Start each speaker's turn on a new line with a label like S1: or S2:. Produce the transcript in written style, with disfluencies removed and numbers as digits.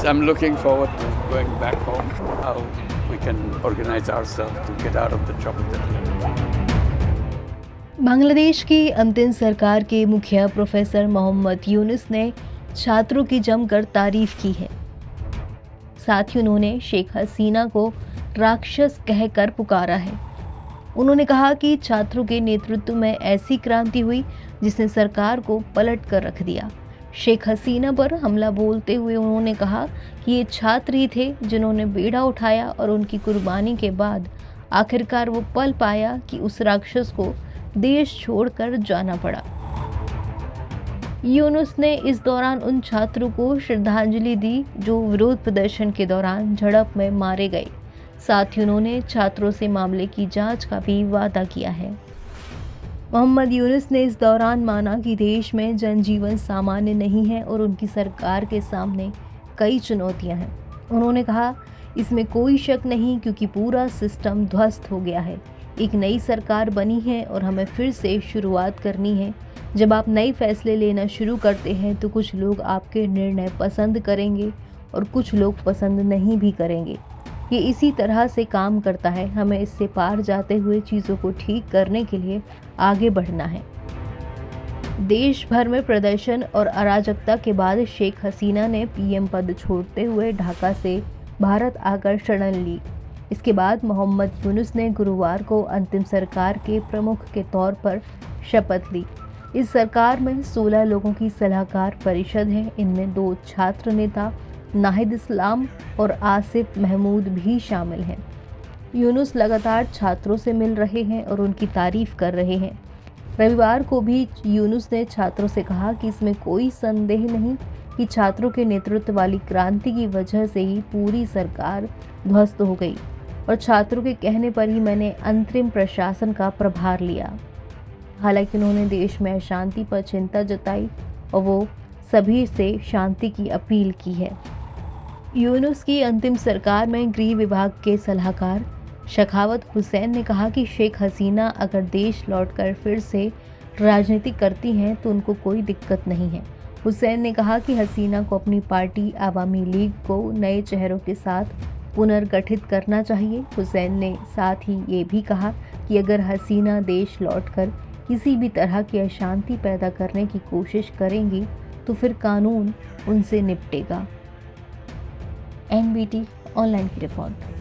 S1: I'm looking forward to going back home. How we can organize ourselves to get out of the trouble that we're in.
S2: Bangladesh की अंतिम सरकार के मुखिया professor Mohammad Yunus ने छात्रों की जमकर तारीफ की है। साथ ही उन्होंने शेख हसीना को राक्षस कहकर पुकारा है। उन्होंने कहा कि छात्रों के नेतृत्व में ऐसी क्रांति हुई जिसने सरकार को पलट कर रख दिया। शेख हसीना पर हमला बोलते हुए उन्होंने कहा कि ये छात्र ही थे जिन्होंने बेड़ा उठाया और उनकी कुर्बानी के बाद आखिरकार वो पल पाया कि उस राक्षस को देश छोड़कर जाना पड़ा। यूनुस ने इस दौरान उन छात्रों को श्रद्धांजलि दी जो विरोध प्रदर्शन के दौरान झड़प में मारे गए। साथ ही उन्होंने छात्रों से मामले की जांच का भी वादा किया है। मोहम्मद यूनुस ने इस दौरान माना कि देश में जनजीवन सामान्य नहीं है और उनकी सरकार के सामने कई चुनौतियां हैं। उन्होंने कहा, इसमें कोई शक नहीं क्योंकि पूरा सिस्टम ध्वस्त हो गया है। एक नई सरकार बनी है और हमें फिर से शुरुआत करनी है। जब आप नए फैसले लेना शुरू करते हैं तो कुछ लोग आपके निर्णय पसंद करेंगे और कुछ लोग पसंद नहीं भी करेंगे। ये इसी तरह से काम करता है। हमें इससे पार जाते हुए चीज़ों को ठीक करने के लिए आगे बढ़ना है। देश भर में प्रदर्शन और अराजकता के बाद शेख हसीना ने पीएम पद छोड़ते हुए ढाका से भारत आकर शरण ली। इसके बाद मोहम्मद यूनुस ने गुरुवार को अंतिम सरकार के प्रमुख के तौर पर शपथ ली। इस सरकार में 16 लोगों की सलाहकार परिषद है। इनमें 2 छात्र नेता नाहिद इस्लाम और आसिफ महमूद भी शामिल हैं। यूनुस लगातार छात्रों से मिल रहे हैं और उनकी तारीफ कर रहे हैं। रविवार को भी यूनुस ने छात्रों से कहा कि इसमें कोई संदेह नहीं कि छात्रों के नेतृत्व वाली क्रांति की वजह से ही पूरी सरकार ध्वस्त हो गई और छात्रों के कहने पर ही मैंने अंतरिम प्रशासन का प्रभार लिया। हालांकि उन्होंने देश में अशांति पर चिंता जताई और वो सभी से शांति की अपील की है। यूनुस की अंतिम सरकार में गृह विभाग के सलाहकार शखावत हुसैन ने कहा कि शेख हसीना अगर देश लौटकर फिर से राजनीति करती हैं तो उनको कोई दिक्कत नहीं है। हुसैन ने कहा कि हसीना को अपनी पार्टी आवामी लीग को नए चेहरों के साथ पुनर्गठित करना चाहिए। हुसैन ने साथ ही ये भी कहा कि अगर हसीना देश लौटकर किसी भी तरह की अशांति पैदा करने की कोशिश करेंगी तो फिर कानून उनसे निपटेगा। NBT ऑनलाइन की रिपोर्ट।